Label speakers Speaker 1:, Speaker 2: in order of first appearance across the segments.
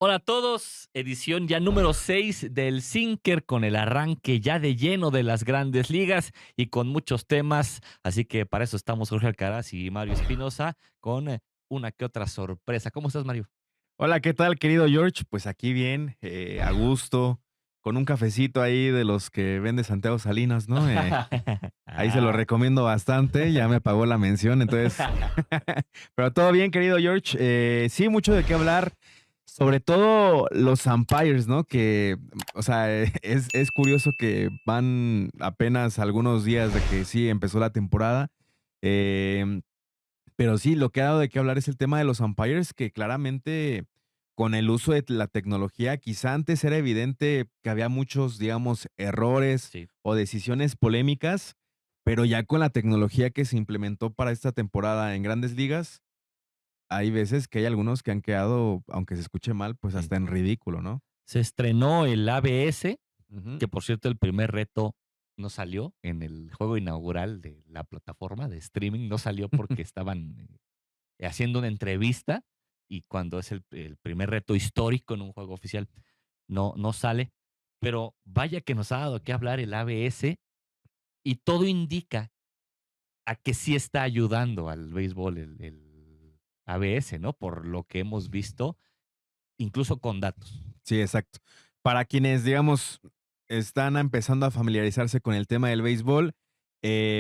Speaker 1: Hola a todos, edición ya número 6 del Sinker con el arranque ya de lleno de las grandes ligas y con muchos temas, así que para eso estamos Jorge Alcaraz y Mario Espinosa con una que otra sorpresa. ¿Cómo estás, Mario?
Speaker 2: Hola, ¿qué tal, querido George? Pues aquí bien, a gusto, con un cafecito ahí de los que vende Santiago Salinas, ¿no? Ahí se lo
Speaker 1: Ah.
Speaker 2: recomiendo bastante, ya me pagó la mención, entonces, pero todo bien, querido George. Sí, mucho de qué hablar, sobre todo los umpires, ¿no? Que, o sea, es curioso que van apenas algunos días de que sí empezó la temporada. em, pero sí, lo que ha dado de qué hablar es el tema de los umpires, que claramente con el uso de la tecnología, quizá antes era evidente que había muchos, digamos, errores
Speaker 1: Sí,
Speaker 2: o decisiones polémicas, pero ya con la tecnología que se implementó para esta temporada en Grandes Ligas, hay veces que hay algunos que han quedado, aunque se escuche mal, pues
Speaker 1: sí.
Speaker 2: hasta en ridículo, ¿no?
Speaker 1: Se estrenó el ABS,
Speaker 2: Ujú.
Speaker 1: que por cierto el primer reto no salió en el juego inaugural de la plataforma de streaming, no salió porque estaban haciendo una entrevista y cuando es el primer reto histórico en un juego oficial, no sale. Pero vaya que nos ha dado que hablar el ABS y todo indica a que sí está ayudando al béisbol el ABS, ¿no? Por lo que hemos visto, incluso con datos.
Speaker 2: Sí, exacto. Para quienes, digamos, están empezando a familiarizarse con el tema del béisbol,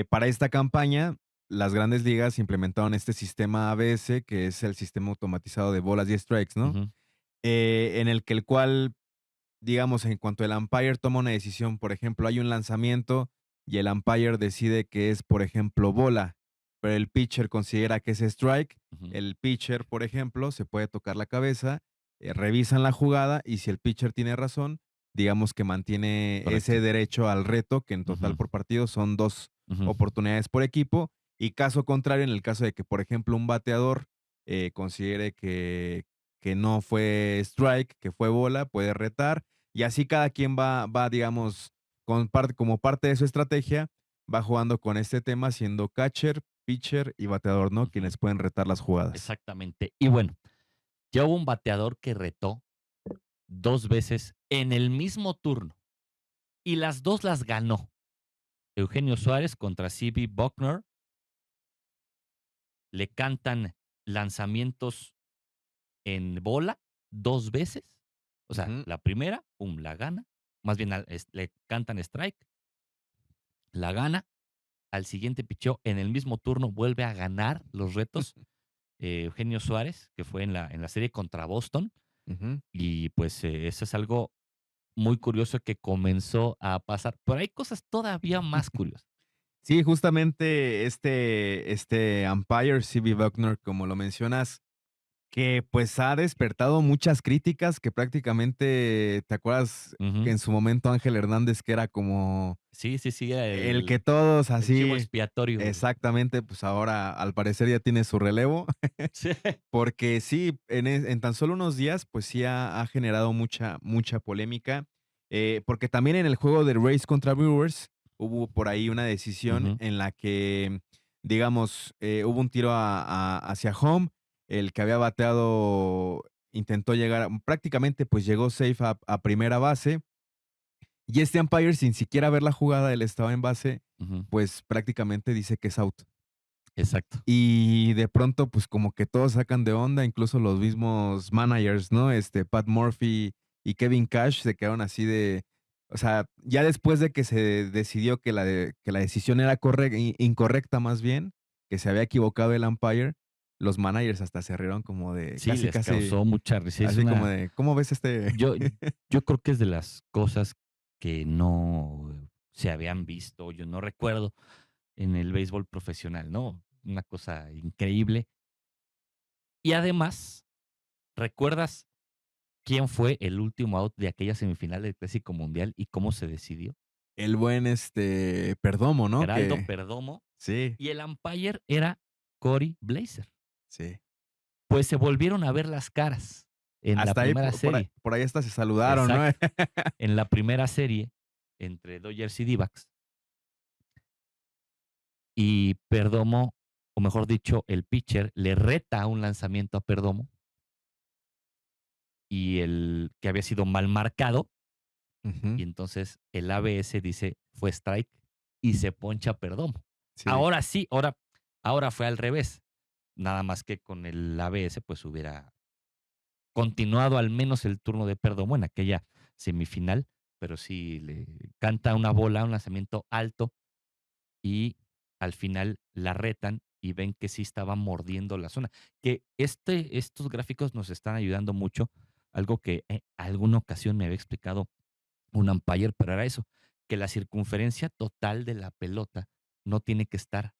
Speaker 2: para esta campaña, las grandes ligas implementaron este sistema ABS, que es el sistema automatizado de bolas y strikes, ¿no?
Speaker 1: Ujú,
Speaker 2: En el cual, digamos, en cuanto el umpire toma una decisión, por ejemplo, hay un lanzamiento y el umpire decide que es, por ejemplo, bola, pero el pitcher considera que es strike.
Speaker 1: ujú,
Speaker 2: El pitcher, por ejemplo, se puede tocar la cabeza, revisan la jugada y si el pitcher tiene razón, digamos que mantiene ese
Speaker 1: correcto.
Speaker 2: derecho al reto, que en total
Speaker 1: Ujú,
Speaker 2: por partido son 2
Speaker 1: ujú,
Speaker 2: oportunidades por equipo. Y caso contrario, en el caso de que, por ejemplo, un bateador considere que no fue strike, que fue bola, puede retar y así cada quien va, digamos, como parte de su estrategia, va jugando con este tema siendo catcher, pitcher y bateador, ¿no?
Speaker 1: ujú.
Speaker 2: Quienes pueden retar las jugadas.
Speaker 1: Exactamente. Y bueno, ya hubo un bateador que retó 2 veces en el mismo turno y las 2 las ganó. Eugenio Suárez contra C.B. Bucknor, le cantan lanzamientos en bola 2 veces. O sea,
Speaker 2: Ujú.
Speaker 1: la primera, pum, la gana. Más bien le cantan strike, la gana. Al siguiente picheo, en el mismo turno, vuelve a ganar los retos Eugenio Suárez, que fue en la serie contra Boston.
Speaker 2: Ujú.
Speaker 1: Y pues eso es algo muy curioso que comenzó a pasar. Pero hay cosas todavía más curiosas.
Speaker 2: Sí, justamente este umpire, C.B. Bucknor, como lo mencionas, que, pues, ha despertado muchas críticas que prácticamente, ¿te acuerdas que
Speaker 1: Ujú.
Speaker 2: en su momento Ángel Hernández, que era como
Speaker 1: Sí, sí, sí, era
Speaker 2: el que todos
Speaker 1: el chivo
Speaker 2: así
Speaker 1: expiatorio.
Speaker 2: exactamente, pues, ahora al parecer ya tiene su relevo?
Speaker 1: Sí.
Speaker 2: Porque sí, en tan solo unos días, pues sí ha generado mucha polémica, porque también en el juego de Rays contra Brewers hubo por ahí una decisión
Speaker 1: Ujú.
Speaker 2: en la que, digamos, hubo un tiro hacia home, el que había bateado intentó llegar, prácticamente, pues llegó safe a primera base, y este umpire, sin siquiera ver la jugada, él estaba en base,
Speaker 1: Ujú.
Speaker 2: pues prácticamente dice que es out.
Speaker 1: Exacto.
Speaker 2: Y de pronto, pues, como que todos sacan de onda, incluso los mismos managers, ¿no? Pat Murphy y Kevin Cash se quedaron así de, o sea, ya después de que se decidió que la decisión era incorrecta más bien, que se había equivocado el umpire, los managers hasta se rieron como de
Speaker 1: Sí, les causó mucha risa. Es
Speaker 2: así como
Speaker 1: una
Speaker 2: de, ¿cómo ves este?
Speaker 1: yo yo creo que es de las cosas que no se habían visto, yo no recuerdo en el béisbol profesional, ¿no? Una cosa increíble. Y además, ¿recuerdas quién fue el último out de aquella semifinal del Clásico Mundial y cómo se decidió?
Speaker 2: El buen, Perdomo, ¿no?
Speaker 1: Geraldo
Speaker 2: Que
Speaker 1: Perdomo
Speaker 2: sí,
Speaker 1: y el umpire era Cory Blazer.
Speaker 2: sí.
Speaker 1: Pues se volvieron a ver las caras en la
Speaker 2: Hasta ahí,
Speaker 1: primera serie.
Speaker 2: por ahí hasta se saludaron, ¿no?
Speaker 1: Exacto. En la primera serie entre Dodgers y D-backs, y Perdomo, o mejor dicho, el pitcher le reta un lanzamiento a Perdomo y el que había sido mal marcado,
Speaker 2: Ujú.
Speaker 1: y entonces el ABS dice fue strike y se poncha Perdomo.
Speaker 2: Sí.
Speaker 1: Ahora sí, ahora fue al revés. Nada más que con el ABS, pues hubiera continuado al menos el turno de Perdomo en aquella semifinal, pero sí le canta una bola, un lanzamiento alto y al final la retan y ven que sí estaba mordiendo la zona. Que estos gráficos nos están ayudando mucho, algo que alguna ocasión me había explicado un umpire, pero era eso, que la circunferencia total de la pelota no tiene que estar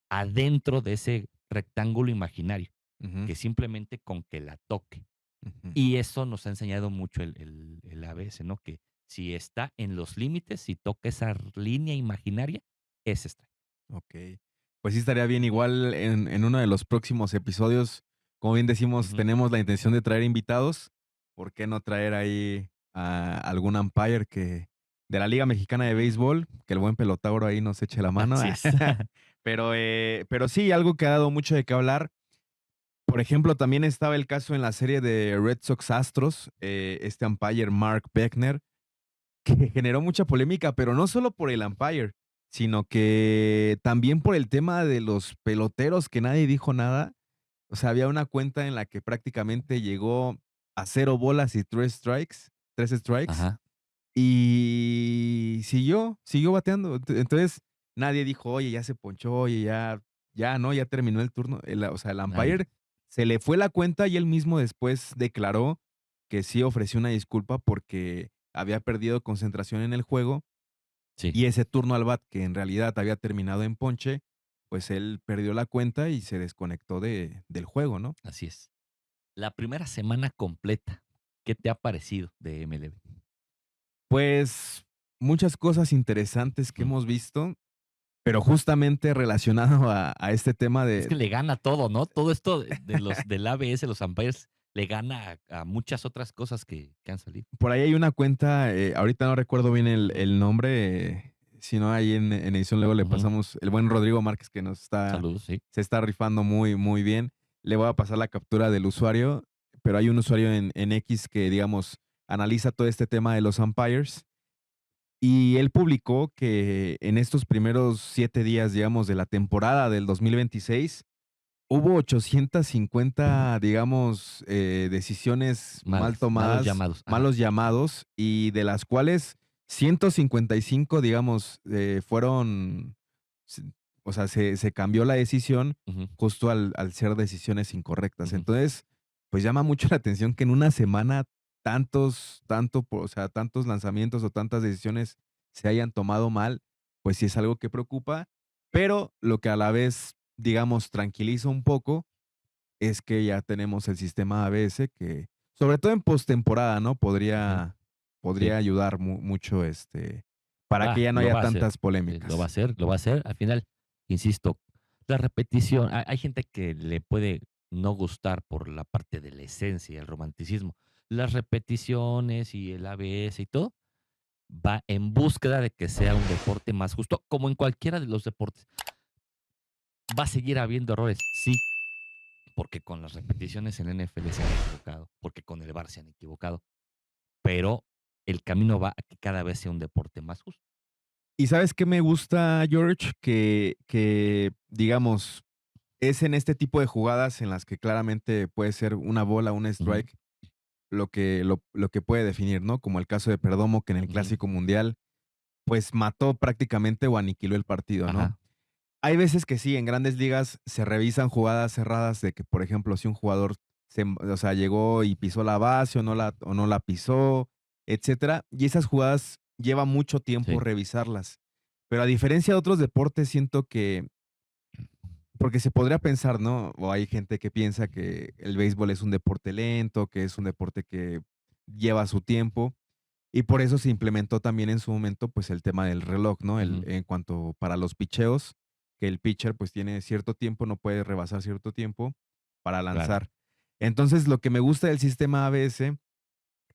Speaker 1: adentro de ese rectángulo imaginario,
Speaker 2: Ujú,
Speaker 1: que simplemente con que la toque.
Speaker 2: ujú.
Speaker 1: Y eso nos ha enseñado mucho el ABS, ¿no? Que si está en los límites, si toca esa línea imaginaria, es strike.
Speaker 2: Okey. Pues sí estaría bien, igual en uno de los próximos episodios, como bien decimos,
Speaker 1: Ujú.
Speaker 2: tenemos la intención de traer invitados, ¿por qué no traer ahí a algún umpire que de la Liga Mexicana de Béisbol, que el buen Pelotauro ahí nos eche la mano?
Speaker 1: Así es.
Speaker 2: Pero sí, algo que ha dado mucho de qué hablar. Por ejemplo, también estaba el caso en la serie de Red Sox Astros, este umpire Mark Beckner, que generó mucha polémica, pero no solo por el umpire, sino que también por el tema de los peloteros que nadie dijo nada. O sea, había una cuenta en la que prácticamente llegó a 0 bolas y 3 strikes,
Speaker 1: Ajá.
Speaker 2: y siguió bateando. Entonces, nadie dijo: "Oye, ya se ponchó, oye, ya, ¿no? Ya terminó el turno". O sea, el
Speaker 1: Nadie.
Speaker 2: umpire se le fue la cuenta y él mismo después declaró que sí ofreció una disculpa porque había perdido concentración en el juego,
Speaker 1: Sí,
Speaker 2: y ese turno al bat, que en realidad había terminado en ponche, pues él perdió la cuenta y se desconectó del juego, ¿no?
Speaker 1: así es. La primera semana completa, ¿qué te ha parecido de MLB?
Speaker 2: Pues, muchas cosas interesantes que
Speaker 1: Ujú.
Speaker 2: hemos visto. Pero justamente relacionado a este tema
Speaker 1: Es
Speaker 2: de
Speaker 1: que le gana todo, ¿no? Todo esto de los del ABS, los umpires, le gana a muchas otras cosas que han salido.
Speaker 2: por ahí hay una cuenta, ahorita no recuerdo bien
Speaker 1: Ujú,
Speaker 2: el nombre, si no, ahí en edición luego le
Speaker 1: ujú.
Speaker 2: pasamos el buen Rodrigo Márquez que
Speaker 1: Saludos, sí.
Speaker 2: se está rifando muy, muy bien. Le voy a pasar la captura del usuario, pero hay un usuario en X que, digamos, analiza todo este tema de los umpires, y él publicó que en estos primeros 7 días, digamos, de la temporada del 2026 hubo 850, digamos, decisiones mal
Speaker 1: Malos
Speaker 2: tomadas,
Speaker 1: llamados. Ajá.
Speaker 2: malos llamados, y de las cuales 155, digamos, fueron, s o sea, se cambió la decisión
Speaker 1: Ujú,
Speaker 2: justo al ser decisiones incorrectas.
Speaker 1: ujú.
Speaker 2: Entonces, pues llama mucho la atención que en una semana o sea, tantos lanzamientos o tantas decisiones se hayan tomado mal, pues sí es algo que preocupa, pero lo que a la vez, digamos, tranquiliza un poco es que ya tenemos el sistema ABS que, sobre todo en postemporada, ¿no?
Speaker 1: Ujú. Sí.
Speaker 2: Podría ayudar mucho, para que ya no
Speaker 1: Lo
Speaker 2: haya
Speaker 1: va a hacer.
Speaker 2: tantas
Speaker 1: Lo va a
Speaker 2: polémicas.
Speaker 1: hacer, lo va a hacer. Al final, insisto, la repetición, hay gente que le puede no gustar por la parte de la esencia y el romanticismo. Las repeticiones y el ABS y todo, va en búsqueda de que sea un deporte más justo, como en cualquiera de los deportes. ¿Va a seguir habiendo errores? Sí, porque con las repeticiones en la NFL se han equivocado, porque con el VAR se han equivocado, pero el camino va a que cada vez sea un deporte más justo.
Speaker 2: ¿Y sabes qué me gusta, George? Que, digamos, es en este tipo de jugadas en las que claramente puede ser una bola, un
Speaker 1: Ujú,
Speaker 2: strike, lo que puede definir, ¿no? Como el caso de Perdomo, que en el
Speaker 1: ujú.
Speaker 2: Clásico Mundial, pues mató prácticamente o aniquiló el partido, ¿no?
Speaker 1: Ajá.
Speaker 2: Hay veces que sí, en grandes ligas se revisan jugadas cerradas de que, por ejemplo, si un jugador o sea, llegó y pisó la base o no la pisó, etcétera, y esas jugadas lleva mucho tiempo
Speaker 1: Sí.
Speaker 2: revisarlas. Pero a diferencia de otros deportes, siento que porque se podría pensar, ¿no? O hay gente que piensa que el béisbol es un deporte lento, que es un deporte que lleva su tiempo, y por eso se implementó también en su momento, pues, el tema del reloj, ¿no?
Speaker 1: Ujú.
Speaker 2: En cuanto para los picheos, que el pitcher, pues, tiene cierto tiempo, no puede rebasar cierto tiempo para
Speaker 1: Claro.
Speaker 2: lanzar. Entonces, lo que me gusta del sistema ABS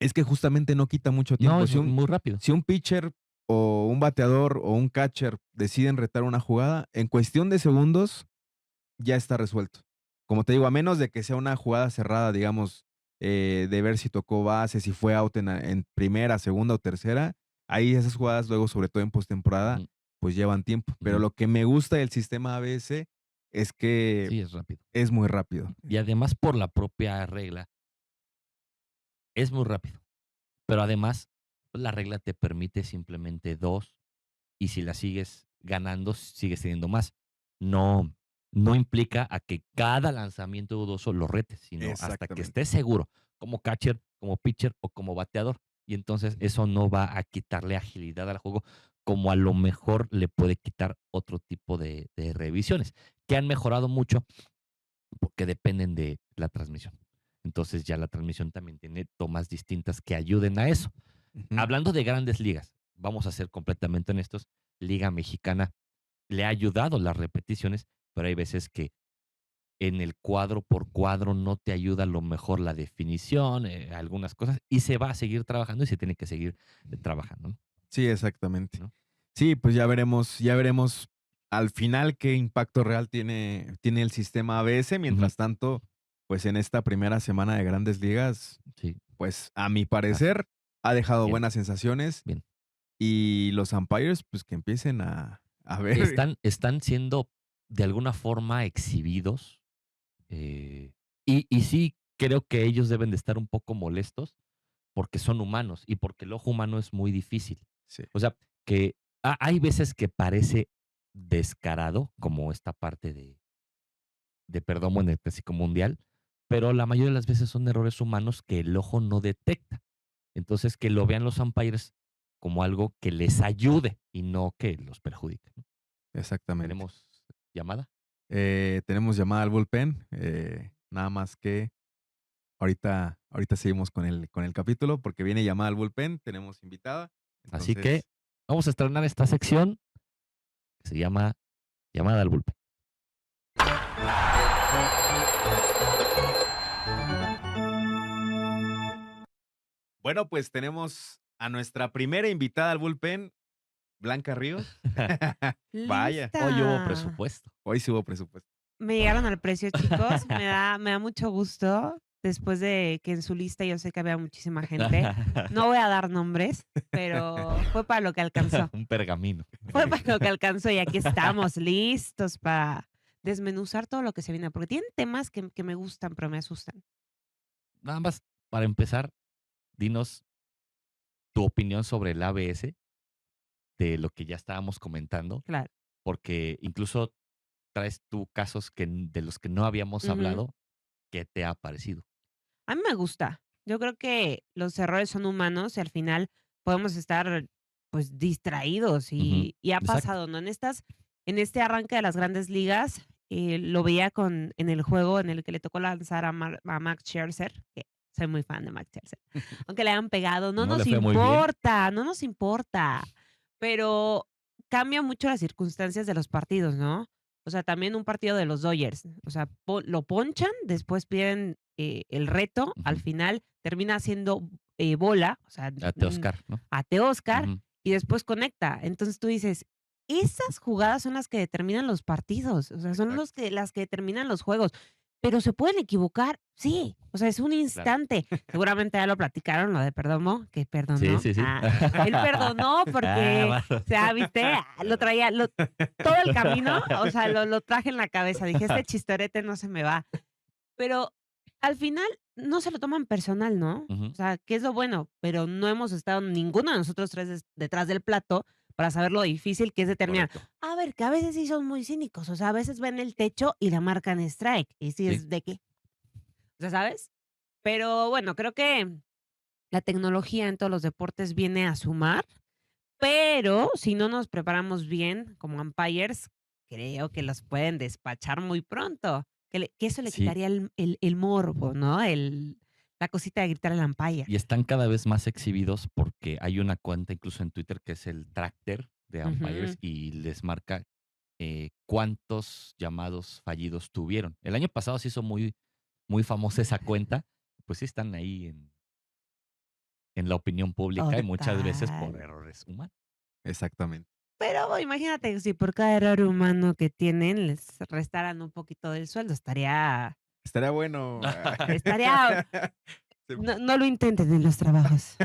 Speaker 2: es que justamente no quita mucho
Speaker 1: No,
Speaker 2: tiempo.
Speaker 1: es muy rápido.
Speaker 2: Si un pitcher, o un bateador, o un catcher deciden retar una jugada, en cuestión de segundos ya está resuelto. Como te digo, a menos de que sea una jugada cerrada, digamos, de ver si tocó base, si fue out en primera, segunda o tercera. Ahí esas jugadas luego, sobre todo en postemporada,
Speaker 1: Ujú,
Speaker 2: pues llevan tiempo. Pero
Speaker 1: ujú.
Speaker 2: lo que me gusta del sistema ABS es que
Speaker 1: Sí, es rápido.
Speaker 2: es muy rápido.
Speaker 1: Y además por la propia regla, es muy rápido. Pero además, pues, la regla te permite simplemente 2 y si la sigues ganando, sigues teniendo más. No, no implica a que cada lanzamiento dudoso lo retes, sino hasta que
Speaker 2: Exactamente.
Speaker 1: estés seguro, como catcher, como pitcher o como bateador. Y entonces eso no va a quitarle agilidad al juego, como a lo mejor le puede quitar otro tipo de revisiones, que han mejorado mucho porque dependen de la transmisión. Entonces ya la transmisión también tiene tomas distintas que ayuden a eso.
Speaker 2: Ujú.
Speaker 1: Hablando de grandes ligas, vamos a ser completamente honestos, Liga Mexicana le ha ayudado las repeticiones, pero hay veces que en el cuadro por cuadro no te ayuda a lo mejor la definición, algunas cosas, y se va a seguir trabajando y se tiene que seguir trabajando,
Speaker 2: Sí, exactamente.
Speaker 1: ¿no?
Speaker 2: Sí, pues ya veremos al final qué impacto real tiene el sistema ABS.
Speaker 1: Ujú,
Speaker 2: Mientras tanto, pues en esta primera semana de Grandes Ligas,
Speaker 1: sí,
Speaker 2: pues a mi
Speaker 1: así
Speaker 2: parecer
Speaker 1: es.
Speaker 2: ha dejado
Speaker 1: Bien,
Speaker 2: buenas sensaciones
Speaker 1: bien.
Speaker 2: y los umpires, pues que empiecen a ver.
Speaker 1: Están siendo de alguna forma exhibidos, y sí creo que ellos deben de estar un poco molestos porque son humanos y porque el ojo humano es muy difícil.
Speaker 2: Sí,
Speaker 1: O sea, que hay veces que parece descarado, como esta parte de Perdomo en el Clásico Mundial, pero la mayoría de las veces son errores humanos que el ojo no detecta. Entonces, que lo vean los umpires como algo que les ayude y no que los perjudique, ¿no?
Speaker 2: exactamente.
Speaker 1: ¿Tenemos llamada?
Speaker 2: Tenemos llamada al bullpen, nada más que ahorita seguimos con el capítulo porque viene llamada al bullpen, tenemos invitada.
Speaker 1: Así que
Speaker 2: Entonces,
Speaker 1: vamos a estrenar esta sección que se llama Llamada al Bullpen.
Speaker 2: bueno, pues tenemos a nuestra primera invitada al bullpen, Blanca Ríos. Vaya,
Speaker 1: Hoy hubo
Speaker 3: Lista.
Speaker 1: presupuesto.
Speaker 2: hoy sí hubo presupuesto.
Speaker 3: Me llegaron al precio, chicos. Me da mucho gusto. Después de que en su lista yo sé que había muchísima gente. No voy a dar nombres, pero fue para lo que alcanzó.
Speaker 1: Un pergamino.
Speaker 3: Fue para lo que alcanzó y aquí estamos listos para desmenuzar todo lo que se viene, porque tienen temas que me gustan, pero me asustan.
Speaker 1: Nada más, para empezar, dinos tu opinión sobre el ABS, de lo que ya estábamos comentando,
Speaker 3: Claro.
Speaker 1: porque incluso traes tú casos de los que no habíamos
Speaker 3: Ujú.
Speaker 1: hablado. ¿Qué te ha parecido?
Speaker 3: A mí me gusta. Yo creo que los errores son humanos y al final podemos estar, pues, distraídos
Speaker 1: Ujú,
Speaker 3: y ha
Speaker 1: exacto.
Speaker 3: pasado, ¿no? En este arranque de las Grandes Ligas, lo veía en el juego en el que le tocó lanzar a Max Scherzer, que soy muy fan de Max Scherzer. Aunque le hayan pegado,
Speaker 1: No le fue muy bien.
Speaker 3: no nos importa, pero cambia mucho las circunstancias de los partidos, ¿no? O sea, también un partido de los Dodgers, o sea, lo ponchan, después piden, el reto, al
Speaker 1: Ujú.
Speaker 3: final termina haciendo, bola, o sea,
Speaker 1: A Teoscar, ¿no?
Speaker 3: a Teóscar
Speaker 1: Ujú.
Speaker 3: y después conecta. Entonces tú dices, esas jugadas son las que determinan los partidos, o sea, son
Speaker 2: Exacto.
Speaker 3: las que determinan los juegos, pero ¿se pueden equivocar? Sí, o sea, es un
Speaker 1: Claro.
Speaker 3: instante. Seguramente ya lo platicaron, lo de Perdomo, que
Speaker 1: Sí,
Speaker 3: perdonó.
Speaker 1: sí, sí.
Speaker 3: Él perdonó porque,
Speaker 1: Ah,
Speaker 3: o sea, ¿viste? Lo traía, todo el camino, o sea, lo traje en la cabeza. Dije, este chistorete no se me va. Pero al final no se lo toman personal, ¿no?
Speaker 1: Ujú,
Speaker 3: O sea, que es lo bueno, pero no hemos estado ninguno de nosotros 3 detrás del plato para saber lo difícil que es determinar.
Speaker 1: correcto.
Speaker 3: A ver, que a veces sí son muy cínicos, o sea, a veces ven el techo y la marcan strike, y si
Speaker 1: Sí,
Speaker 3: es de qué, o sea, ¿sabes? Pero bueno, creo que la tecnología en todos los deportes viene a sumar, pero si no nos preparamos bien como umpires, creo que los pueden despachar muy pronto. Que eso le
Speaker 1: sí.
Speaker 3: quitaría el morbo, ¿no? La cosita de gritar al umpire.
Speaker 1: Y están cada vez más exhibidos porque hay una cuenta incluso en Twitter que es el Tractor de
Speaker 3: Ujú.
Speaker 1: umpires y les marca cuántos llamados fallidos tuvieron. El año pasado se hizo muy, muy famosa esa cuenta, pues sí están ahí en la opinión pública y muchas veces
Speaker 3: Total.
Speaker 1: por errores humanos.
Speaker 2: Exactamente.
Speaker 3: Pero imagínate si por cada error humano que tienen les restaran un poquito del sueldo, estaría
Speaker 2: Estaría bueno.
Speaker 3: estaría No lo intenten en los trabajos.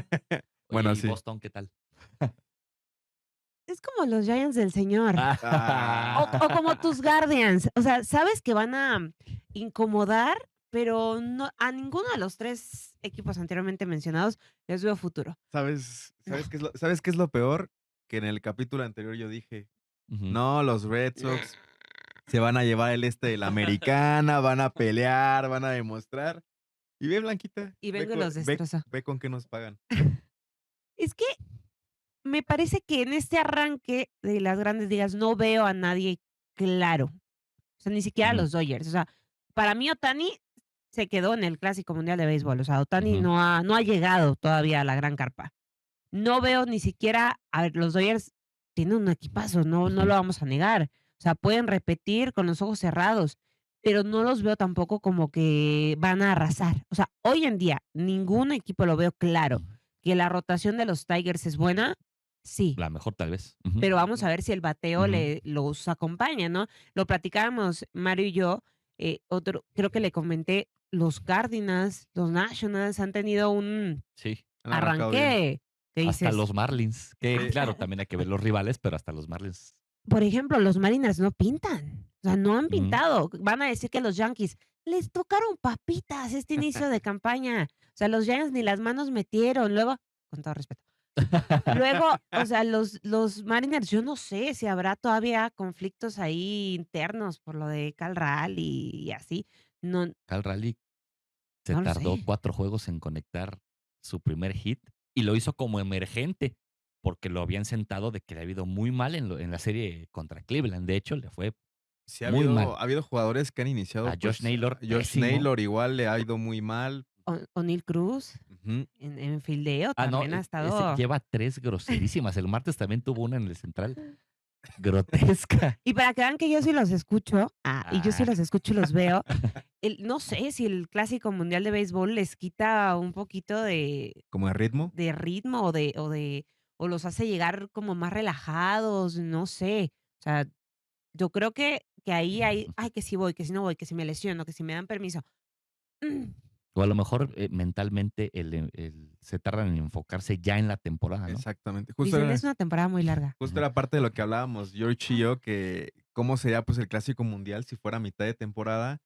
Speaker 2: Bueno,
Speaker 1: Oye, ¿y
Speaker 2: sí.
Speaker 1: Boston qué tal?
Speaker 3: Es como los Giants del señor. O como tus
Speaker 2: Ah,
Speaker 3: Guardians. O sea, sabes que van a incomodar, pero no, a ninguno de los 3 equipos anteriormente mencionados les veo futuro.
Speaker 2: ¿sabes
Speaker 3: No.
Speaker 2: sabes qué es lo peor? Que en el capítulo anterior yo dije:
Speaker 1: Ujú.
Speaker 2: "No, los Red Sox se van a llevar el este de la americana, van a pelear, van a demostrar". Y ve, Blanquita,
Speaker 3: Y vengo y los destrozo.
Speaker 2: ve con qué nos pagan.
Speaker 3: Es que me parece que en este arranque de las Grandes Ligas no veo a nadie claro. O sea, ni siquiera a
Speaker 1: Ujú,
Speaker 3: los Dodgers. O sea, para mí Ohtani se quedó en el Clásico Mundial de Béisbol. O sea, Ohtani
Speaker 1: ujú.
Speaker 3: no ha llegado todavía a la gran carpa. No veo ni siquiera, a ver, los Dodgers tienen un equipazo, no
Speaker 1: Ujú.
Speaker 3: lo vamos a negar. O sea, pueden repetir con los ojos cerrados, pero no los veo tampoco como que van a arrasar. O sea, hoy en día ningún equipo lo veo claro.
Speaker 1: Ujú.
Speaker 3: Que la rotación de los Tigers es buena, sí,
Speaker 1: La mejor tal vez. Ujú,
Speaker 3: pero vamos
Speaker 2: Ujú.
Speaker 3: a ver si el bateo
Speaker 1: ujú.
Speaker 3: los acompaña, ¿no? Lo platicábamos Mario y yo, creo que le comenté, los Cardinals, los Nationals han tenido un
Speaker 1: Sí,
Speaker 2: Han arrancado bien.
Speaker 3: arranque que
Speaker 1: hasta
Speaker 3: dices,
Speaker 1: los Marlins, que
Speaker 2: Sí.
Speaker 1: claro, también hay que ver los rivales, pero hasta los Marlins.
Speaker 3: por ejemplo, los Mariners no pintan, o sea, no han
Speaker 1: Ujú.
Speaker 3: pintado. Van a decir que los Yankees les tocaron papitas este inicio de campaña. O sea, los Giants ni las manos metieron. Luego, con todo respeto. Luego, o sea, los Mariners, yo no sé si habrá todavía conflictos ahí internos por lo de Cal Raleigh y así. No,
Speaker 1: Cal Raleigh se
Speaker 3: no lo
Speaker 1: tardó
Speaker 3: sé.
Speaker 1: 4 juegos en conectar su primer hit y lo hizo como emergente, porque lo habían sentado de que le había ido muy mal en la serie contra Cleveland. De hecho, le fue
Speaker 2: Sí,
Speaker 1: muy mal.
Speaker 2: ha habido jugadores que han iniciado,
Speaker 1: A Josh
Speaker 2: pues,
Speaker 1: Naylor,
Speaker 2: Josh
Speaker 1: pésimo.
Speaker 2: Naylor igual le ha ido muy mal.
Speaker 3: O'Neal Cruz
Speaker 2: Ujú.
Speaker 3: en fildeo
Speaker 1: Ah, no,
Speaker 3: también ha
Speaker 1: ese
Speaker 3: estado.
Speaker 1: lleva 3 groserísimas. El martes también tuvo una en el central, grotesca.
Speaker 3: Y para que vean que yo sí los escucho, y yo sí
Speaker 1: Ah.
Speaker 3: los escucho y los veo, no sé si el Clásico Mundial de Béisbol les quita un poquito
Speaker 2: Como de ritmo.
Speaker 3: de ritmo o los hace llegar como más relajados, no sé. O sea, yo creo que ahí hay, ay, que si voy, que si no voy, que si me lesiono, que si me dan permiso. Mm,
Speaker 1: O a lo mejor, mentalmente se tardan en enfocarse ya en la temporada, ¿no?
Speaker 2: Exactamente.
Speaker 3: Dicen, es una temporada muy larga.
Speaker 2: Justo
Speaker 1: Ujú.
Speaker 2: era parte de lo que hablábamos, George y yo, que cómo sería pues el clásico mundial si fuera mitad de temporada,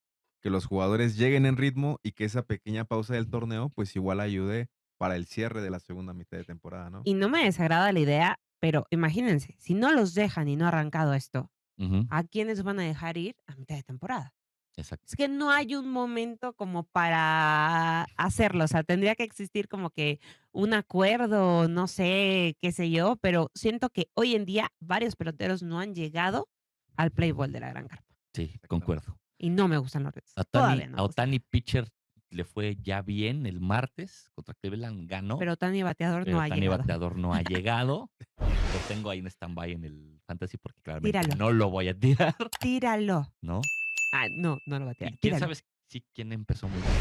Speaker 2: que los jugadores lleguen en ritmo y que esa pequeña pausa del torneo pues igual ayude para el cierre de la segunda mitad de temporada, ¿no?
Speaker 3: Y no me desagrada la idea, pero imagínense, si no los dejan y no ha arrancado esto,
Speaker 1: Ujú,
Speaker 3: ¿a quiénes van a dejar ir a mitad de temporada?
Speaker 1: exacto.
Speaker 3: Es que no hay un momento como para hacerlo, o sea, tendría que existir como que un acuerdo, no sé, qué sé yo, pero siento que hoy en día varios peloteros no han llegado al play ball de la gran carpa
Speaker 1: Sí,
Speaker 2: Exactamente.
Speaker 1: concuerdo.
Speaker 3: y no me gustan los Reds,
Speaker 1: A
Speaker 3: todavía
Speaker 1: Ohtani
Speaker 3: no
Speaker 1: a
Speaker 3: me gustan,
Speaker 1: Ohtani pitcher le fue ya bien el martes contra Cleveland, ganó,
Speaker 3: pero Tani Bateador no
Speaker 1: pero
Speaker 3: ha
Speaker 1: Ohtani
Speaker 3: llegado.
Speaker 1: bateador no ha llegado. Lo tengo ahí en stand-by en el fantasy porque claramente
Speaker 3: Tíralo,
Speaker 1: no lo voy a tirar,
Speaker 3: tíralo.
Speaker 1: ¿no?
Speaker 3: No lo va a tirar,
Speaker 1: ¿Y quién
Speaker 3: tíralo.
Speaker 1: sabe quién empezó muy bien?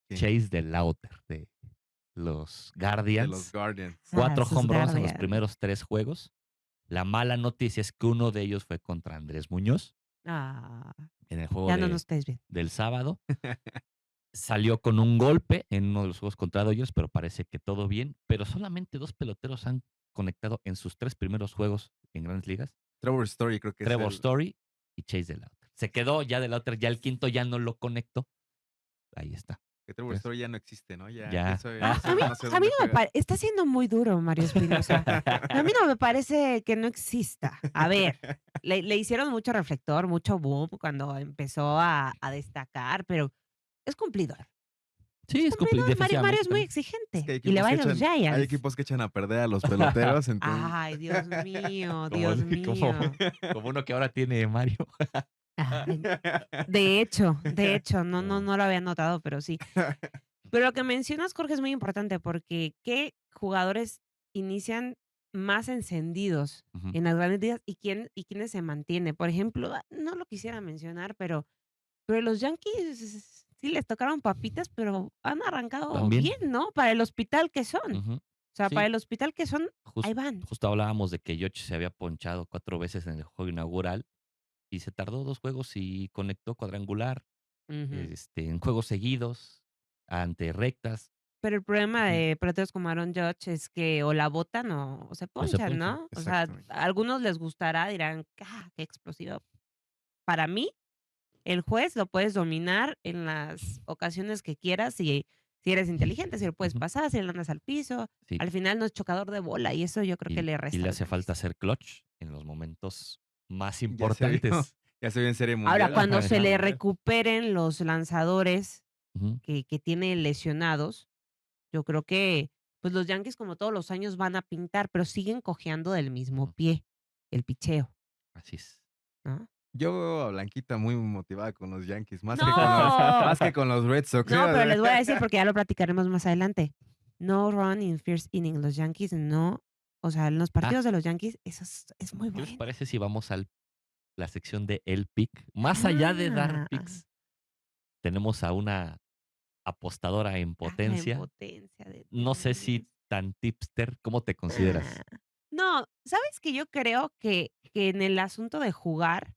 Speaker 2: ¿Quién?
Speaker 1: Chase de Lauter de los
Speaker 2: De los
Speaker 1: Guardians.
Speaker 2: Guardians.
Speaker 1: 4
Speaker 3: Sus
Speaker 1: home runs en los
Speaker 3: Guardians.
Speaker 1: primeros 3 juegos. La mala noticia es que uno de ellos fue contra Andrés Muñoz
Speaker 3: Ah,
Speaker 1: en el juego
Speaker 3: ya no nos caes bien.
Speaker 1: del sábado. Salió con un golpe en uno de los juegos contra Dodgers, pero parece que todo bien. Pero solamente 2 peloteros han conectado en sus 3 primeros juegos en Grandes Ligas.
Speaker 2: Trevor Story creo que es
Speaker 1: Trevor
Speaker 2: el
Speaker 1: Story y Chase DeLauter. Se quedó ya DeLauter, ya el quinto ya no lo conectó. Ahí está.
Speaker 2: que Trevor
Speaker 1: Entonces,
Speaker 2: Story ya no existe, ¿no? Ya
Speaker 1: ya.
Speaker 2: eso
Speaker 3: A a mí
Speaker 2: ya no sé
Speaker 3: a mí
Speaker 2: dónde
Speaker 3: no me
Speaker 2: juega.
Speaker 3: parece, está siendo muy duro Mario Espinosa. A mí no me parece que no exista. A ver, le hicieron mucho reflector, mucho boom cuando empezó a destacar, pero es cumplidor.
Speaker 1: Sí,
Speaker 3: Es
Speaker 1: es
Speaker 3: cumplidor. Mario
Speaker 1: defensivamente
Speaker 3: es muy
Speaker 1: también.
Speaker 2: Es que
Speaker 3: exigente y le va a ir a los
Speaker 2: hay
Speaker 3: Giants.
Speaker 2: equipos que echan a perder a los peloteros, entonces
Speaker 3: Ay, Dios mío,
Speaker 1: Como,
Speaker 3: Dios
Speaker 1: como,
Speaker 3: mío.
Speaker 1: como uno que ahora tiene Mario.
Speaker 3: Ay, de hecho, no lo había notado, pero sí. Pero lo que mencionas, Jorge, es muy importante porque ¿qué jugadores inician más encendidos
Speaker 1: Ujú.
Speaker 3: en las grandes ligas y quiénes se mantienen? Por ejemplo, no lo quisiera mencionar, pero los Yankees sí les tocaron papitas, pero han arrancado
Speaker 1: También.
Speaker 3: bien, ¿no? Para el hospital que son.
Speaker 1: Ujú.
Speaker 3: O sea, para
Speaker 1: Sí,
Speaker 3: el hospital que son, ahí van.
Speaker 1: justo hablábamos de que Yoshi se había ponchado 4 veces en el juego inaugural y se tardó 2 juegos y conectó cuadrangular,
Speaker 3: Ujú.
Speaker 1: en juegos seguidos, ante rectas.
Speaker 3: Pero el problema
Speaker 2: Ujú.
Speaker 3: de peloteros como Aaron Judge es que o la botan o se
Speaker 1: O se
Speaker 3: ponchan,
Speaker 1: ponchan.
Speaker 3: ¿no? O sea,
Speaker 2: Exactamente.
Speaker 3: a algunos les gustará, dirán: qué explosivo". Para mí, el juez lo puedes dominar en las ocasiones que quieras, si eres inteligente, si lo puedes
Speaker 1: Ujú.
Speaker 3: pasar, si le andas al piso.
Speaker 1: Sí.
Speaker 3: Al final no es chocador de bola, y eso yo creo que
Speaker 1: Y
Speaker 3: le
Speaker 1: y
Speaker 3: resta a
Speaker 1: le
Speaker 3: los
Speaker 1: hace
Speaker 3: Yankees.
Speaker 1: falta ser clutch en los momentos más
Speaker 2: Ya se vio,
Speaker 1: importantes.
Speaker 2: ya se vio en Serie
Speaker 3: Ahora,
Speaker 2: Mundial,
Speaker 3: cuando
Speaker 2: en
Speaker 3: se
Speaker 2: Serie
Speaker 3: le
Speaker 1: Ajá.
Speaker 2: Mundial.
Speaker 3: recuperen los lanzadores
Speaker 1: Ujú.
Speaker 3: que tiene lesionados, yo creo que, pues, los Yankees, como todos los años, van a pintar, pero siguen cojeando del mismo
Speaker 1: Ujú.
Speaker 3: pie, el picheo,
Speaker 1: Así es.
Speaker 3: ¿no?
Speaker 2: Yo veo a Blanquita muy motivada con los Yankees,
Speaker 3: ¡No!
Speaker 2: más que con los Red Sox,
Speaker 3: No,
Speaker 2: o
Speaker 3: pero
Speaker 2: sea.
Speaker 3: les voy a decir, porque ya lo platicaremos más adelante. No run in first inning. Los Yankees no, o sea, en los
Speaker 1: Ah,
Speaker 3: partidos de los Yankees, eso es muy
Speaker 1: ¿qué les
Speaker 3: bueno.
Speaker 1: parece si vamos al la sección de el pick? Más allá de dar
Speaker 3: Ah,
Speaker 1: picks, tenemos a una apostadora en
Speaker 3: la
Speaker 1: potencia.
Speaker 3: impotencia de
Speaker 1: No sé si
Speaker 3: Tenis.
Speaker 1: tan tipster, ¿cómo te
Speaker 3: Ah.
Speaker 1: consideras?
Speaker 3: No, ¿sabes que yo creo que en el asunto de jugar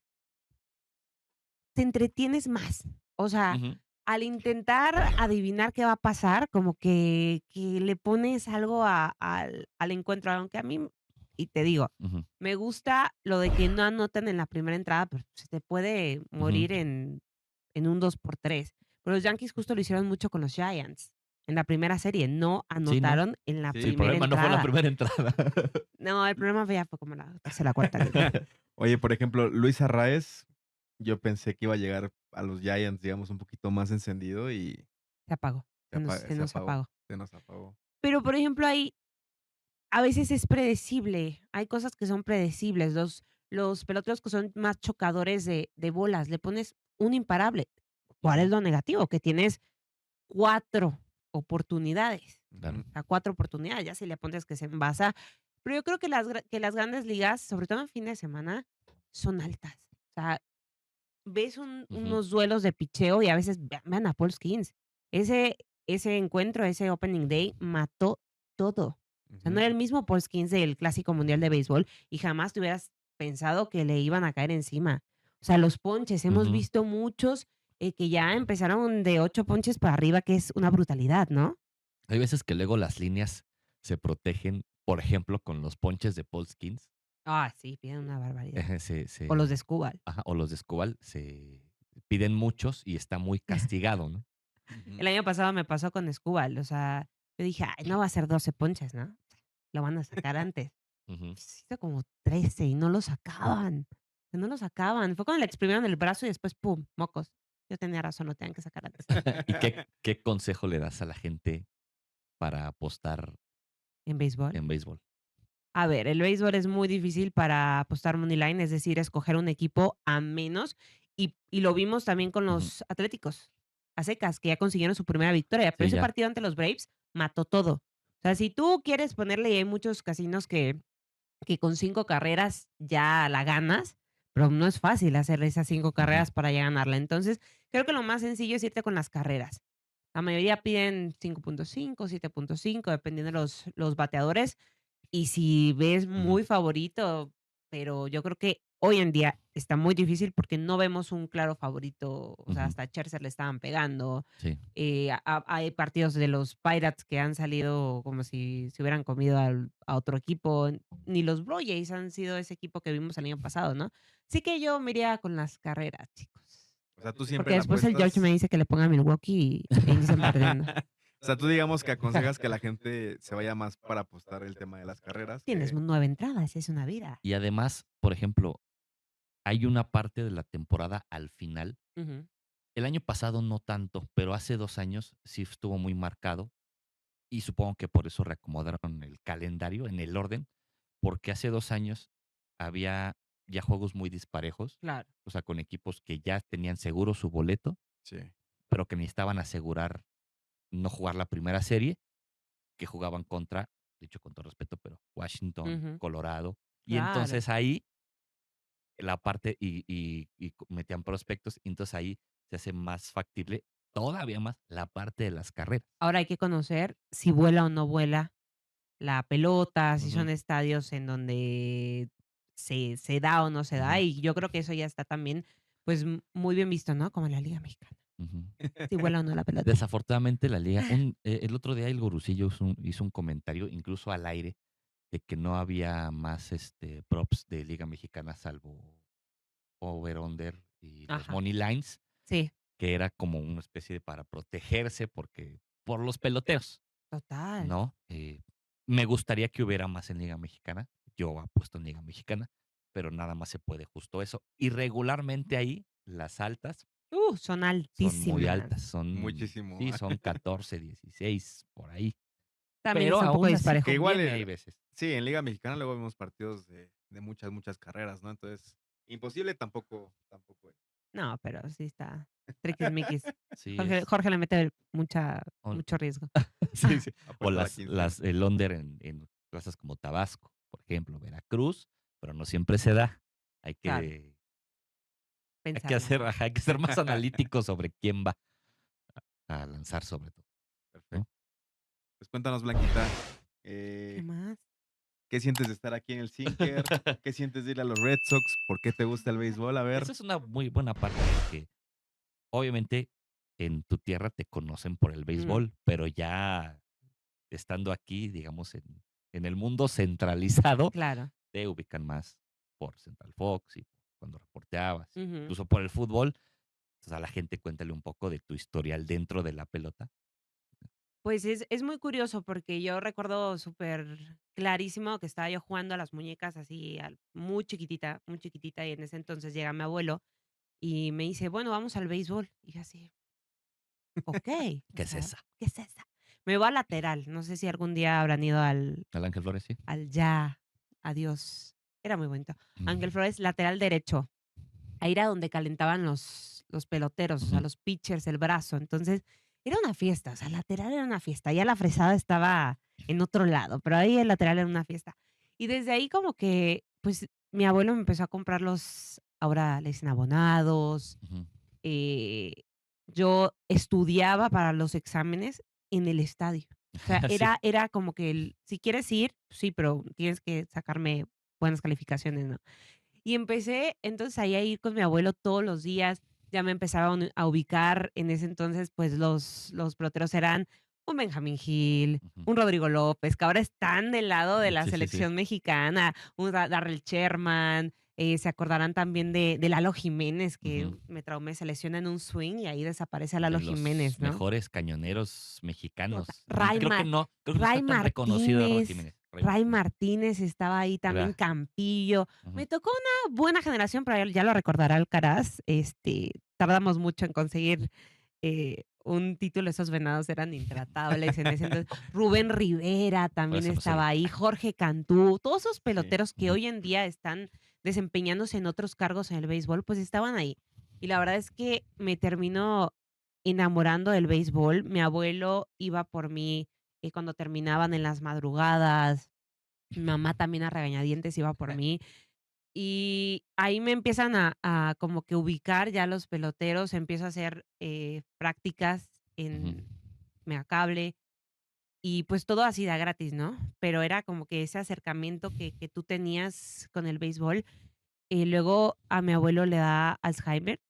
Speaker 3: te entretienes más? O sea,
Speaker 1: Ujú,
Speaker 3: al intentar adivinar qué va a pasar, como que le pones algo al encuentro, aunque a mí, y te digo,
Speaker 1: ujú,
Speaker 3: me gusta lo de que no anotan en la primera entrada, pero se te puede
Speaker 1: ujú.
Speaker 3: morir en un 2-3. Pero los Yankees justo lo hicieron mucho con los Giants. En la primera serie no
Speaker 1: Sí, ¿no?
Speaker 3: anotaron en la
Speaker 2: Sí,
Speaker 1: Sí, el
Speaker 3: primera
Speaker 1: problema no fue la
Speaker 3: entrada.
Speaker 1: primera entrada.
Speaker 3: No, el problema ya fue como la tercera, cuarta línea.
Speaker 2: Oye, por ejemplo, Luis Arraez, yo pensé que iba a llegar a los Giants, digamos, un poquito más encendido y
Speaker 3: Se apagó, se
Speaker 2: se
Speaker 3: nos
Speaker 2: apagó,
Speaker 3: apagó.
Speaker 2: se nos apagó.
Speaker 3: Pero, por ejemplo, ahí a veces es predecible, hay cosas que son predecibles, los peloteros que son más chocadores de bolas, le pones un imparable. ¿Cuál es
Speaker 1: Ujú,
Speaker 3: lo negativo? Que tienes 4 oportunidades,
Speaker 2: Ujú.
Speaker 1: claro.
Speaker 3: o sea, 4 oportunidades, ya si le pones que se envasa. Pero yo creo que las grandes ligas, sobre todo en fin de semana, son altas. O sea, ves
Speaker 1: Ujú,
Speaker 3: unos duelos de picheo y a veces vean a Paul Skeens. Ese ese encuentro, ese opening day mató todo. O sea, no
Speaker 2: Ujú.
Speaker 3: era el mismo Paul Skeens del Clásico Mundial de Béisbol y jamás te hubieras pensado que le iban a caer encima. O sea, los ponches, hemos
Speaker 1: ujú.
Speaker 3: visto muchos, que ya empezaron de 8 ponches para arriba, que es una brutalidad, ¿no?
Speaker 1: Hay veces que luego las líneas se protegen, por ejemplo, con los ponches de Paul Skeens,
Speaker 3: Ah, sí, piden una barbaridad.
Speaker 1: se
Speaker 3: O los de
Speaker 1: se
Speaker 3: Skubal.
Speaker 1: ajá, o los de Escobal, se piden muchos y está muy castigado, ¿no?
Speaker 2: Ujú.
Speaker 3: El año pasado me pasó con Skubal, o sea, yo dije: "Ay, no va a ser 12 ponches, ¿no? Lo van a sacar antes".
Speaker 1: Ujú.
Speaker 3: Pues hizo como 13 y no lo sacaban, no lo sacaban. Fue cuando le exprimieron el brazo y después, pum, mocos. Yo tenía razón, lo tenían que sacar antes.
Speaker 1: ¿Y qué consejo le das a la gente para apostar
Speaker 3: En béisbol.
Speaker 1: en béisbol?
Speaker 3: A ver, el béisbol es muy difícil para apostar money line, es decir, escoger un equipo a menos, y lo vimos también con
Speaker 1: Ujú.
Speaker 3: los Atléticos, a secas, que ya consiguieron su primera victoria, pero
Speaker 1: Sí,
Speaker 3: ese
Speaker 1: ya.
Speaker 3: partido ante los Braves mató todo. O sea, si tú quieres ponerle, y hay muchos casinos que con 5 carreras ya la ganas, pero no es fácil hacer esas 5
Speaker 1: Ujú,
Speaker 3: carreras para ya ganarla. Entonces, creo que lo más sencillo es irte con las carreras. La mayoría piden 5.5, 7.5, dependiendo de los bateadores. Y si ves
Speaker 1: ujú,
Speaker 3: muy favorito, pero yo creo que hoy en día está muy difícil porque no vemos un claro favorito, o sea,
Speaker 1: ujú.
Speaker 3: hasta a Scherzer le estaban pegando,
Speaker 1: Sí.
Speaker 3: hay partidos de los Pirates que han salido como si se hubieran comido a otro equipo, ni los Blue Jays han sido ese equipo que vimos el año pasado, ¿no? Así que yo me iría con las carreras, chicos,
Speaker 2: O sea, tú siempre
Speaker 3: porque
Speaker 2: la
Speaker 3: después el George me
Speaker 2: apuestas.
Speaker 3: dice que le ponga a Milwaukee y inician perdiendo.
Speaker 2: O sea, tú digamos que aconsejas que la gente se vaya más para apostar el tema de las carreras
Speaker 3: Tienes
Speaker 2: que
Speaker 3: 9 entradas, es una vida.
Speaker 1: Y además, por ejemplo, hay una parte de la temporada al final.
Speaker 3: Ujú.
Speaker 1: El año pasado no tanto, pero hace 2 años sí estuvo muy marcado, y supongo que por eso reacomodaron el calendario en el orden, porque hace 2 años había ya juegos muy disparejos,
Speaker 3: Claro.
Speaker 1: o sea, con equipos que ya tenían seguro su boleto,
Speaker 2: sí.
Speaker 1: pero que necesitaban asegurar no jugar la primera serie, que jugaban contra, dicho con todo respeto, pero Washington,
Speaker 3: Ujú.
Speaker 1: Colorado, y
Speaker 3: Claro.
Speaker 1: entonces ahí la parte metían prospectos, y entonces ahí se hace más factible, todavía más, la parte de las carreras.
Speaker 3: Ahora hay que conocer si vuela o no vuela la pelota, si
Speaker 1: Ujú,
Speaker 3: son estadios en donde se da o no se da,
Speaker 1: ujú,
Speaker 3: y yo creo que eso ya está también, pues, muy bien visto, ¿no? Como en la Liga Mexicana.
Speaker 1: ujú.
Speaker 3: si vuela o no la pelota.
Speaker 1: Desafortunadamente la liga, el otro día el Gurusillo hizo un comentario, incluso al aire, de que no había más props de Liga Mexicana salvo over-under y los
Speaker 3: Ajá,
Speaker 1: money lines,
Speaker 3: sí,
Speaker 1: que era como una especie de para protegerse por los peloteros,
Speaker 3: total.
Speaker 1: ¿no? Me gustaría que hubiera más en Liga Mexicana. Yo apuesto en Liga Mexicana, pero nada más se puede justo eso. Y regularmente ahí las altas
Speaker 3: Son
Speaker 1: son muy
Speaker 3: altísimas.
Speaker 1: altas,
Speaker 2: Muchísimo.
Speaker 1: sí, son 14, 16 por ahí.
Speaker 3: También
Speaker 1: Pero
Speaker 3: está un poco
Speaker 1: aún así
Speaker 2: Que
Speaker 3: disparejo.
Speaker 2: igual,
Speaker 1: conviene, hay veces.
Speaker 2: sí, en Liga Mexicana luego vemos partidos de muchas, muchas carreras, ¿no? Entonces, imposible tampoco es.
Speaker 3: No, pero sí está triquismiquis.
Speaker 1: Sí,
Speaker 3: Jorge le mete
Speaker 1: on-
Speaker 3: mucho riesgo.
Speaker 1: sí, sí. O
Speaker 2: Apuesta a la quincena.
Speaker 1: el under en plazas como Tabasco, por ejemplo, Veracruz, pero no siempre se da. Hay
Speaker 3: Claro,
Speaker 1: que, hay que
Speaker 3: pensarla.
Speaker 1: hacer, ajá, hay que ser más analítico sobre quién va a lanzar sobre todo, ¿no?
Speaker 2: Perfecto. Pues cuéntanos, Blanquita,
Speaker 3: ¿Qué
Speaker 2: eh,
Speaker 3: más?
Speaker 2: ¿qué sientes de estar aquí en el Sinker? ¿Qué sientes de ir a los Red Sox? ¿Por qué te gusta el béisbol? A ver.
Speaker 1: Esa es una muy buena parte, porque obviamente en tu tierra te conocen por el
Speaker 3: Mm,
Speaker 1: béisbol, pero ya estando aquí, digamos, en el mundo centralizado,
Speaker 3: claro.
Speaker 1: te ubican más por Central Fox y cuando reporteabas,
Speaker 3: Ujú.
Speaker 1: incluso por el fútbol. Entonces a la gente cuéntale un poco de tu historial dentro de la pelota.
Speaker 3: Pues es muy curioso porque yo recuerdo súper clarísimo que estaba yo jugando a las muñecas así muy chiquitita, y en ese entonces llega mi abuelo y me dice, bueno, vamos al béisbol. Y yo así, ok, o
Speaker 1: ¿Qué es
Speaker 3: sea,
Speaker 1: esa?
Speaker 3: ¿qué es esa? Me voy a lateral, no sé si algún día habrán ido
Speaker 1: ¿Al Ángel Flores, sí?
Speaker 3: al ya, adiós, era muy bonito. Ángel
Speaker 1: Mm,
Speaker 3: Flores, lateral derecho. Ahí era donde calentaban los peloteros, o sea,
Speaker 1: ujú.
Speaker 3: los pitchers, el brazo. Entonces, era una fiesta, o sea, lateral era una fiesta. Ya la fresada estaba en otro lado, pero ahí el lateral era una fiesta. Y desde ahí como que, pues, mi abuelo me empezó a comprar ahora le dicen abonados.
Speaker 1: Ujú.
Speaker 3: eh, yo estudiaba para los exámenes en el estadio. O sea,
Speaker 1: Sí.
Speaker 3: era como que si quieres ir, sí, pero tienes que sacarme buenas calificaciones, ¿no? Y empecé entonces ahí a ir con mi abuelo todos los días, ya me empezaba a ubicar, en ese entonces, pues los peloteros eran un Benjamín Gil,
Speaker 1: Ujú.
Speaker 3: un Rodrigo López, que ahora están del lado de la
Speaker 1: Sí, sí, sí.
Speaker 3: selección mexicana, un Darrell Sherman, se acordarán también de Lalo Jiménez, que
Speaker 1: Ujú.
Speaker 3: me traumé, se lesiona en un swing y ahí desaparece
Speaker 1: De
Speaker 3: Lalo
Speaker 1: los
Speaker 3: Jiménez, ¿no?
Speaker 1: mejores cañoneros mexicanos. Y
Speaker 3: Ray,
Speaker 1: creo que no está
Speaker 3: Ray
Speaker 1: tan reconocido Raúl
Speaker 3: Martínez,
Speaker 1: Jiménez. Ray
Speaker 3: Ray
Speaker 1: Martínez.
Speaker 3: Martínez estaba ahí también,
Speaker 1: Era,
Speaker 3: Campillo.
Speaker 1: ujú.
Speaker 3: Me tocó una buena generación, pero ya lo recordará Alcaraz. Tardamos mucho en conseguir un título, esos venados eran intratables en ese entonces. Rubén Rivera también
Speaker 1: Por eso digo.
Speaker 3: estaba ahí, Jorge Cantú, todos esos
Speaker 2: Sí.
Speaker 3: peloteros que
Speaker 1: Ujú.
Speaker 3: hoy en día están desempeñándose en otros cargos en el béisbol, pues estaban ahí. Y la verdad es que me terminó enamorando del béisbol. Mi abuelo iba por mí cuando terminaban en las madrugadas. Mi mamá también a regañadientes iba por mí. Y ahí me empiezan a como que ubicar ya los peloteros, empiezo a hacer prácticas
Speaker 1: Ujú.
Speaker 3: en Megacable y pues todo así de gratis, ¿no? Pero era como que ese acercamiento que tú tenías con el béisbol. Luego a mi abuelo le da Alzheimer,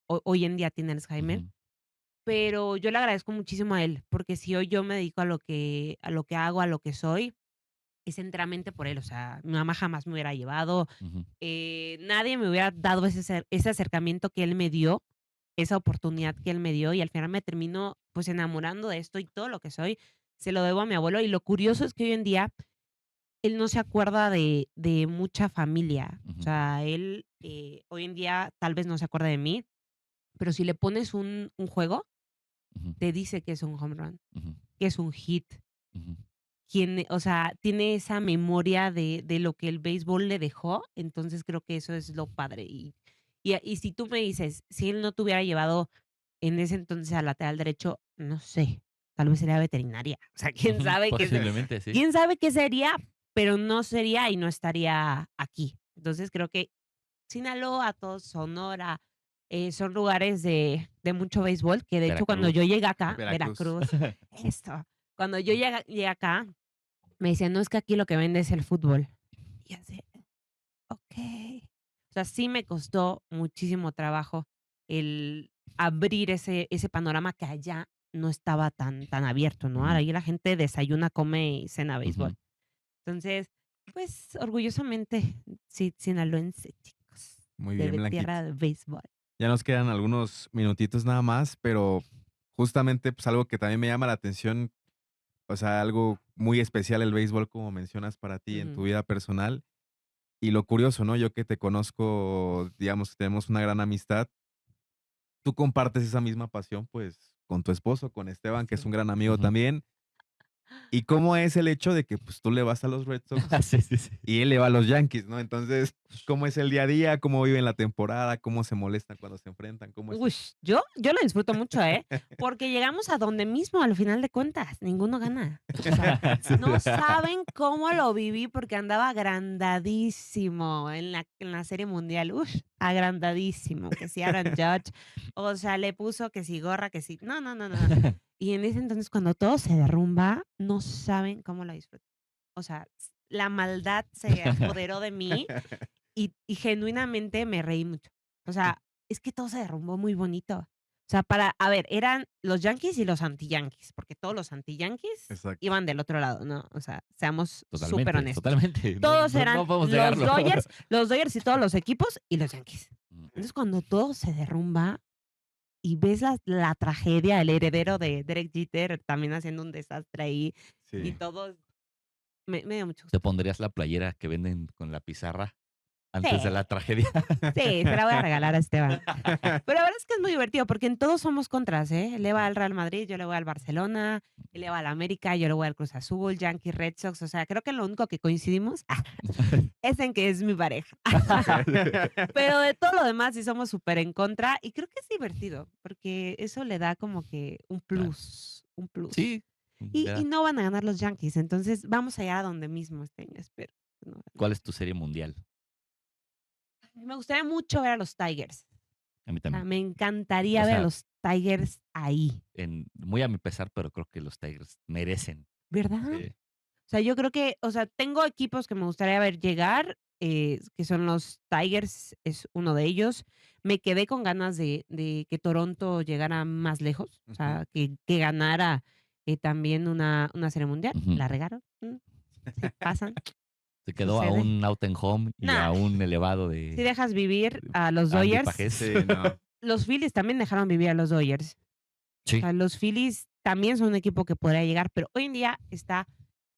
Speaker 3: hoy en día tiene Alzheimer,
Speaker 1: Ujú.
Speaker 3: pero yo le agradezco muchísimo a él, porque si hoy yo me dedico a lo que hago, a lo que soy, es enteramente por él. O sea, mi mamá jamás me hubiera llevado,
Speaker 1: Ujú.
Speaker 3: nadie me hubiera dado ese acercamiento que él me dio, esa oportunidad que él me dio, y al final me termino, pues, enamorando de esto y todo lo que soy, se lo debo a mi abuelo. Y lo curioso es que hoy en día él no se acuerda de mucha familia. O
Speaker 1: Ujú.
Speaker 3: sea, él, hoy en día tal vez no se acuerda de mí, pero si le pones un juego,
Speaker 1: Ujú.
Speaker 3: te dice que es un home run,
Speaker 1: Ujú.
Speaker 3: que es un hit.
Speaker 1: Ujú.
Speaker 3: O sea, tiene esa memoria de lo que el béisbol le dejó, entonces creo que eso es lo padre. Y si tú me dices, si él no te hubiera llevado en ese entonces al lateral derecho, no sé, tal vez sería veterinaria. O sea,
Speaker 1: Ujú. Posiblemente, sí.
Speaker 3: quién sabe qué sería, pero no sería y no estaría aquí. Entonces creo que Sinaloa, todos Sonora, son lugares de mucho béisbol, que de hecho cuando yo
Speaker 1: Veracruz.
Speaker 3: llegué acá,
Speaker 2: Veracruz.
Speaker 3: Veracruz, esto, cuando yo llegué acá, me decían: "No, es que aquí lo que vende es el fútbol". Y así, okey. O sea, sí me costó muchísimo trabajo el abrir ese panorama que allá no estaba tan abierto, ¿no?
Speaker 1: Ujú,
Speaker 3: Ahí la gente desayuna, come y cena béisbol.
Speaker 1: ujú.
Speaker 3: Entonces, pues, orgullosamente, sí, sinaloense, chicos,
Speaker 2: Muy bien,
Speaker 3: de
Speaker 2: Blanquita.
Speaker 3: tierra de béisbol.
Speaker 2: Ya nos quedan algunos minutitos nada más, pero justamente, pues, algo que también me llama la atención, o sea, algo muy especial el béisbol, como mencionas para ti en tu
Speaker 3: Ujú.
Speaker 2: vida personal. Y lo curioso, ¿no? Yo que te conozco, digamos que tenemos una gran amistad, tú compartes esa misma pasión, pues, con tu esposo, con Esteban, que es un
Speaker 3: Sí.
Speaker 2: gran amigo
Speaker 1: Ujú.
Speaker 2: también. ¿Y cómo es el hecho de que, pues, tú le vas a los Red Sox
Speaker 1: Sí, sí, sí.
Speaker 2: y él le va a los Yankees, ¿no? Entonces, ¿cómo es el día a día? ¿Cómo viven la temporada? ¿Cómo se molestan cuando se enfrentan? ¿Cómo es
Speaker 3: Uy,
Speaker 2: eso?
Speaker 3: yo lo disfruto mucho, ¿eh? Porque llegamos a donde mismo, al final de cuentas, ninguno gana. O sea,
Speaker 1: Sí.
Speaker 3: no saben cómo lo viví porque andaba agrandadísimo en la Serie Mundial. Agrandadísimo, que si Aaron Judge, o sea, le puso que si gorra, que si no, no, no, no, no. Y en ese entonces, cuando todo se derrumba, no saben cómo lo disfruto. O sea, la maldad se apoderó de mí y genuinamente me reí mucho. O sea, es que todo se derrumbó muy bonito. O sea, a ver, eran los Yankees y los anti-Yankees, porque todos los anti-Yankees
Speaker 2: Exacto.
Speaker 3: iban del otro lado, ¿no? O sea, seamos súper
Speaker 1: Totalmente,
Speaker 3: honestos.
Speaker 1: totalmente. No,
Speaker 3: Todos
Speaker 1: no,
Speaker 3: eran
Speaker 1: no podemos negarlo.
Speaker 3: Los Dodgers y todos los equipos y los Yankees.
Speaker 1: Mm.
Speaker 3: Entonces, cuando todo se derrumba y ves la tragedia, el heredero de Derek Jeter también haciendo un desastre ahí y
Speaker 2: Sí.
Speaker 3: todo, me dio mucho
Speaker 1: ¿Te
Speaker 3: gusto.
Speaker 1: pondrías la playera que venden con la pizarra antes de
Speaker 3: Sí,
Speaker 1: la tragedia?
Speaker 3: sí, se la voy a regalar a Esteban. Pero la verdad es que es muy divertido porque en todos somos contras, ¿eh? Él le va al Real Madrid, yo le voy al Barcelona, él le va al América, yo le voy al Cruz Azul, Yankees, Red Sox. O sea, creo que lo único que coincidimos es en que es mi pareja. Pero de todo lo demás sí somos súper en contra y creo que es divertido porque eso le da como que un
Speaker 1: Claro.
Speaker 3: plus, un plus.
Speaker 1: Sí.
Speaker 3: Y no van a ganar los Yankees, entonces vamos allá a donde mismo este año, espero. Que no ganen.
Speaker 1: ¿Cuál es tu serie mundial?
Speaker 3: Me gustaría mucho ver a los Tigers.
Speaker 1: A mí
Speaker 3: O sea,
Speaker 1: también.
Speaker 3: me encantaría
Speaker 1: O
Speaker 3: ver a
Speaker 1: sea,
Speaker 3: los Tigers ahí,
Speaker 1: muy a mi pesar, pero creo que los Tigers merecen.
Speaker 3: ¿verdad?
Speaker 1: Sí.
Speaker 3: O sea, yo creo que, o sea, tengo equipos que me gustaría ver llegar, que son los Tigers, es uno de ellos. Me quedé con ganas de que Toronto llegara más lejos, o
Speaker 2: Ujú.
Speaker 3: sea, que ganara también una serie mundial.
Speaker 1: Ujú.
Speaker 3: La regaron, se pasan,
Speaker 1: Se quedó a
Speaker 3: sucede.
Speaker 1: un out and home y
Speaker 3: Nah,
Speaker 1: a un elevado
Speaker 3: si
Speaker 1: de
Speaker 3: dejas vivir a los
Speaker 1: Andy
Speaker 3: Dodgers,
Speaker 1: Pajés.
Speaker 2: Sí, no.
Speaker 3: los Phillies también dejaron vivir a los Dodgers. O
Speaker 1: Sí.
Speaker 3: sea, los Phillies también son un equipo que podría llegar, pero hoy en día está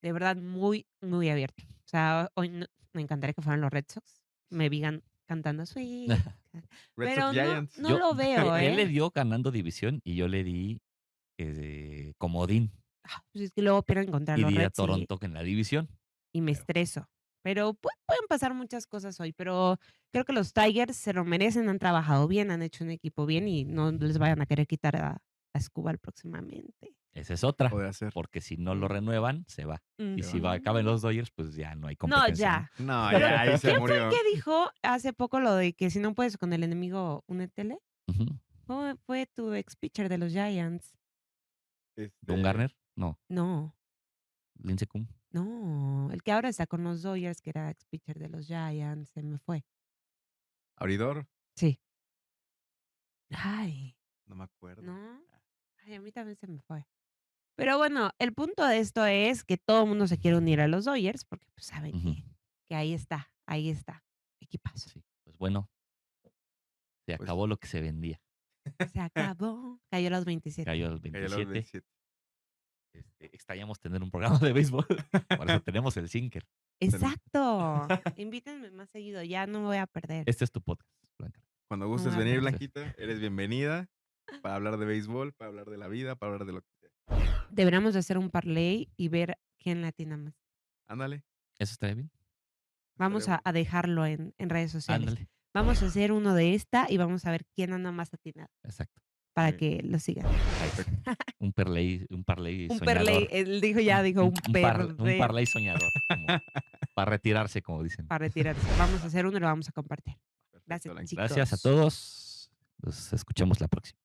Speaker 3: de verdad muy, muy abierto. O sea, hoy me encantaría que fueran los Red Sox. Me digan cantando Sweet.
Speaker 2: Red Sox
Speaker 3: Pero no,
Speaker 2: Giants.
Speaker 3: no lo veo,
Speaker 1: Él le
Speaker 3: ¿eh?
Speaker 1: dio ganando división y yo le di comodín
Speaker 3: Pues es que luego pierden contra
Speaker 1: y
Speaker 3: los
Speaker 1: di a
Speaker 3: Reds
Speaker 1: Toronto en la división.
Speaker 3: y me
Speaker 1: Pero
Speaker 3: estreso. Pero pueden pasar muchas cosas hoy, pero creo que los Tigers se lo merecen, han trabajado bien, han hecho un equipo bien y no les vayan a querer quitar a Escobar próximamente.
Speaker 1: esa es otra,
Speaker 2: Puede ser.
Speaker 1: porque si no lo
Speaker 3: Sí.
Speaker 1: renuevan, se va. Y si va, acaban
Speaker 3: Ujú.
Speaker 1: los Dodgers, pues ya no hay
Speaker 3: No,
Speaker 1: competencia, ¿no?
Speaker 3: ya.
Speaker 2: No,
Speaker 3: Pero,
Speaker 2: ya ahí se
Speaker 3: ¿quién fue el
Speaker 2: murió.
Speaker 3: que dijo hace poco lo de que si no puedes con el enemigo, únetele?
Speaker 1: Ujú.
Speaker 3: Fue tu ex pitcher de los Giants.
Speaker 1: ¿Don Garner? No.
Speaker 3: No,
Speaker 1: Lindsey Coon.
Speaker 3: no. El que ahora está con los Dodgers, que era ex pitcher de los Giants, se me fue.
Speaker 2: Abridor,
Speaker 3: Sí. Ay,
Speaker 2: no me acuerdo.
Speaker 3: no. Ay, a mí también se me fue. Pero bueno, el punto de esto es que todo el mundo se quiere unir a los Dodgers porque pues saben
Speaker 1: Ujú.
Speaker 3: que ahí está, equipazo.
Speaker 1: Sí. Pues bueno, se
Speaker 2: Pues
Speaker 1: acabó lo que se vendía.
Speaker 3: Se acabó. Cayó a los 27.
Speaker 1: Cayó a los
Speaker 2: cayó a los
Speaker 1: 27.
Speaker 2: 27.
Speaker 1: Extrañamos tener un programa de béisbol. Por eso tenemos el Sinker.
Speaker 3: Exacto. Invítenme más seguido, ya no me voy a perder.
Speaker 1: Este es tu podcast, Blanca.
Speaker 2: Cuando
Speaker 3: No
Speaker 2: gustes
Speaker 3: voy a
Speaker 2: venir,
Speaker 3: perder.
Speaker 2: Blanquita, eres bienvenida para hablar de béisbol, para hablar de la vida, para hablar de lo que sea.
Speaker 3: Deberíamos de hacer un parlay y ver quién latina más.
Speaker 2: Ándale.
Speaker 1: ¿Eso estaría bien?
Speaker 3: Vamos
Speaker 2: estaría
Speaker 3: a dejarlo en redes sociales.
Speaker 1: Ándale.
Speaker 3: Vamos a hacer uno de esta y vamos a ver quién anda más atinado
Speaker 1: Exacto.
Speaker 3: para
Speaker 2: Muy
Speaker 3: que lo sigan.
Speaker 1: Un parlay
Speaker 3: Un
Speaker 1: soñador.
Speaker 3: parlay, él dijo un
Speaker 1: Un parlay soñador. Para retirarse, como dicen.
Speaker 3: para retirarse. Vamos a hacer uno y lo vamos a compartir.
Speaker 2: Perfecto,
Speaker 3: Gracias,
Speaker 2: Blanquita.
Speaker 3: chicos.
Speaker 1: Gracias a todos. Nos escuchamos la próxima.